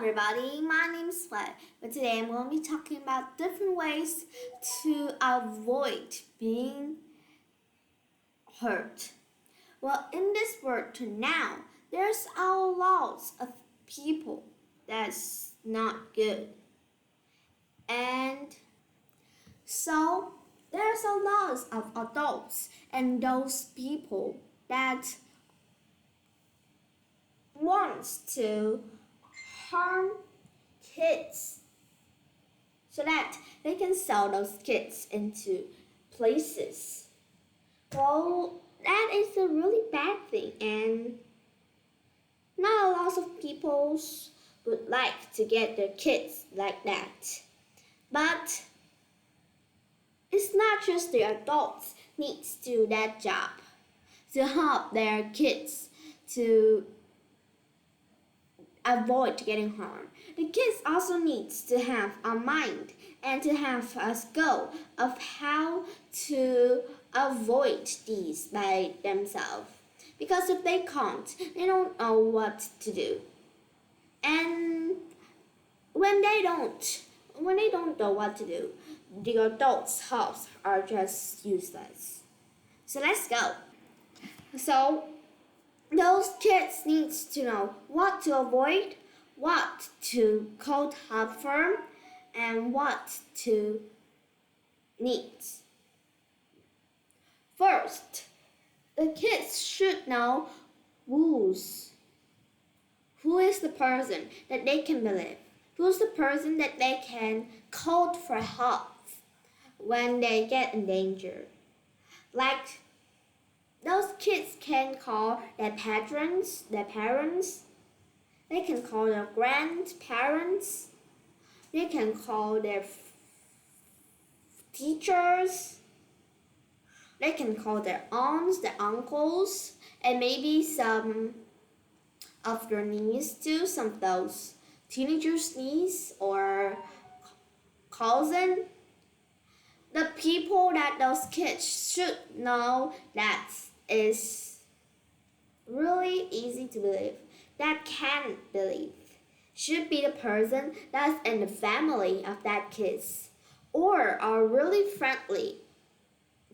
everybody, my name is Fred, but today I'm going to be talking about different ways to avoid being hurt. Well, in this world now, there's a lot of people that's not good. And so there's a lot of adults and those people that wants to harm kids so that they can sell those kids into places. Well, that is a really bad thing, and not a lot of people would like to get their kids like that. But it's not just the adults needs to do that job to help their kids to avoid getting harmed. The kids also needs to have a mind and to have a skill of how to avoid these by themselves. Because if they can't, they don't know what to do. And when they don't know what to do, the adults' helps are just useless. So let's go. So those kids needs to know what to avoid, what to call help from, and what to need. First, the kids should know who is the person that they can believe, who's the person that they can call for help when they get in danger. Like those kids can call their parents, they can call their grandparents, they can call their teachers, they can call their aunts, their uncles, and maybe some of their niece too, some of those teenagers' niece or cousin. The people that those kids should know that is really easy to believe, that can believe, should be the person that's in the family of that kids or are really friendly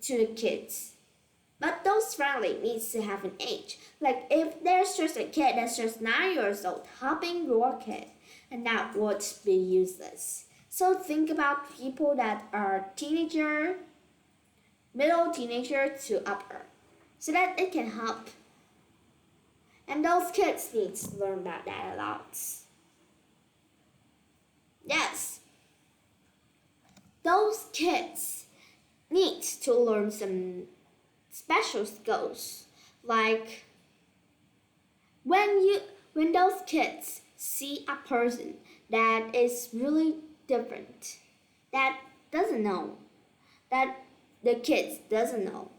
to the kids. But those friendly needs to have an age. Like if there's just a kid that's just 9 years old helping your kid, and that would be useless. So think about people that are teenager, middle teenager to upper, so that it can help. And those kids need to learn about that a lot. Yes, those kids need to learn some special skills, like when those kids see a person that is really different, that doesn't know, that the kids doesn't know,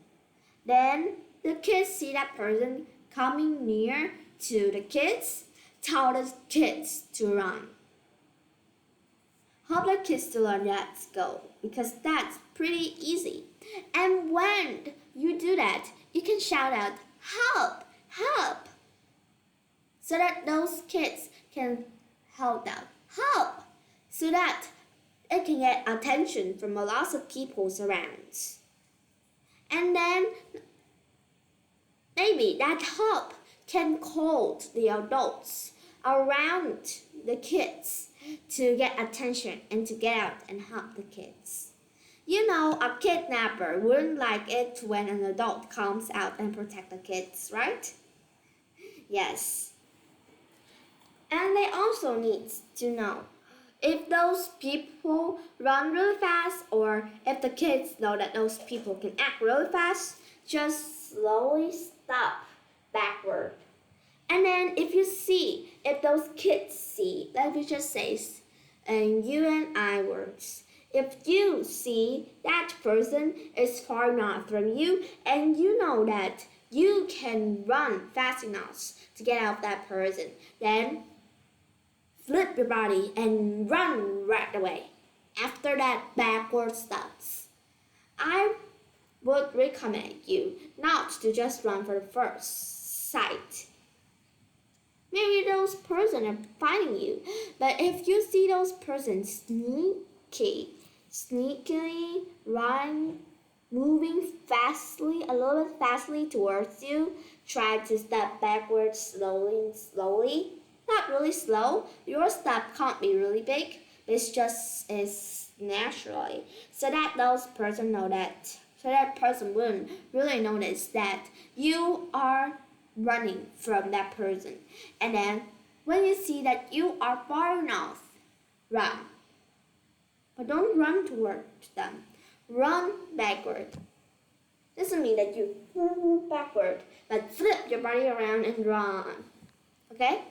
then the kids see that person coming near to the kids, tell the kids to run. Help the kids to learn that skill because that's pretty easy. And when you do that, you can shout out, help, help, so that those kids can help out, help, so that it can get attention from a lot of people around. And then maybe that help can call the adults around the kids to get attention and to get out and help the kids. You know, a kidnapper wouldn't like it when an adult comes out and protect the kids, right? Yes. And they also need to know if those people run really fast or if the kids know that those people can act really fast, just slowly stop backward. And then if those kids see, let me just say you and I words. If you see that person is far enough from you and you know that you can run fast enough to get out of that person, then flip your body and run right away. After that backward steps. I would recommend you not to just run for the first sight. Maybe those person are finding you. But if you see those persons sneakily run, moving fastly, a little bit fastly towards you, try to step backwards slowly and slowly. Not really slow. Your step can't be really big. It's just is naturally. So that person wouldn't really notice that you are running from that person. And then when you see that you are far enough, run. But don't run towards them. Run backward. Doesn't mean that you move backward, but flip your body around and run. Okay?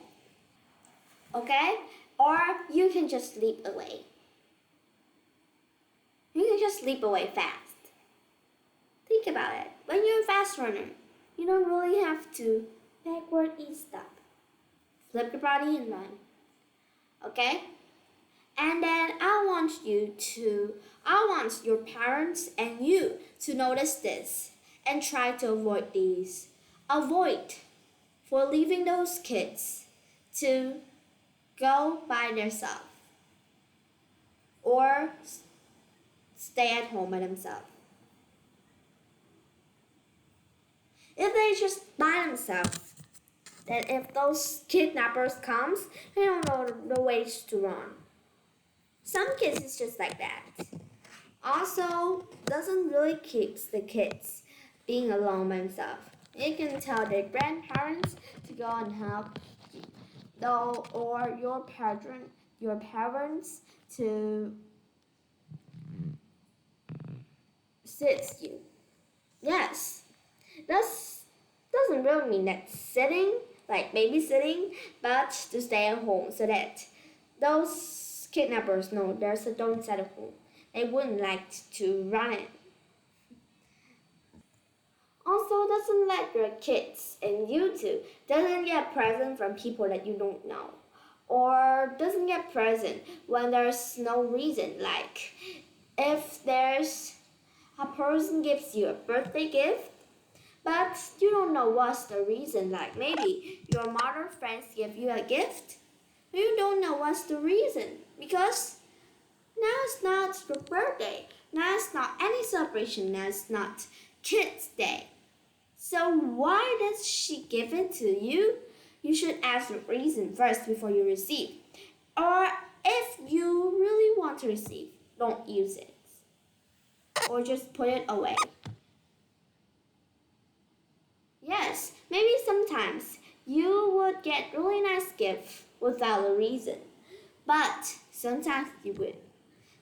Okay? Or you can just leap away. You can just leap away fast. Think about it. When you're a fast runner, you don't really have to backward each step. Flip your body and run. Okay? And then I want your parents and you to notice this and try to avoid these. Avoid for leaving those kids to go by themselves or stay at home by themselves. If they just by themselves, then if those kidnappers comes, they don't know the ways to run. Some kids is just like that. Also, doesn't really keeps the kids being alone by themselves. You can tell their grandparents to go and help, though, or your parents to assist you. Yes, that doesn't really mean that sitting, like babysitting, but to stay at home so that those kidnappers know there's a don't set at home. They wouldn't like to run it. Also, doesn't let your kids and you too doesn't get present from people that you don't know, or doesn't get present when there's no reason. Like if there's a person gives you a birthday gift, but you don't know what's the reason. Like maybe your mother friends give you a gift, but you don't know what's the reason because now it's not your birthday. Now it's not any celebration. Now it's not Kids' Day. So why does she give it to you? You should ask the reason first before you receive. Or if you really want to receive, don't use it. Or just put it away. Yes, maybe sometimes you would get really nice gift without a reason. But sometimes you would.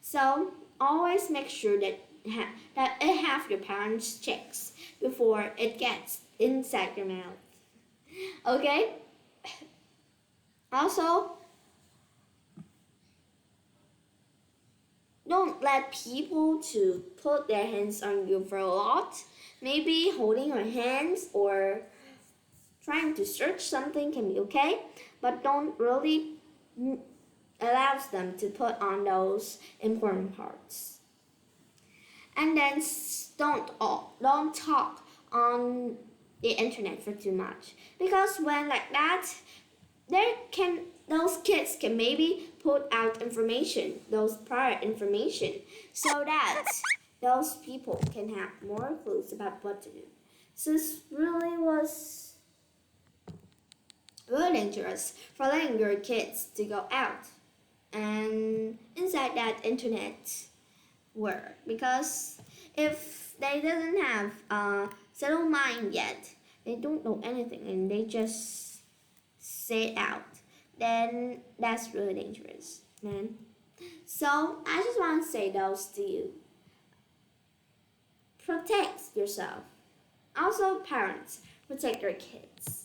So always make sure that it have your parents' checks before it gets inside your mouth. Okay? Also, don't let people to put their hands on you for a lot. Maybe holding your hands or trying to search something can be okay, but don't really allow them to put on those important parts. And then don't talk on the internet for too much, because when like that, those kids can maybe put out information, those prior information, so that those people can have more clues about what to do. So this really was really dangerous for letting your kids to go out and inside that internet world, because if they doesn't have a settled mind yet, they don't know anything and they just say it out, then that's really dangerous, man. So I just want to say those to you. Protect yourself. Also, parents, protect your kids.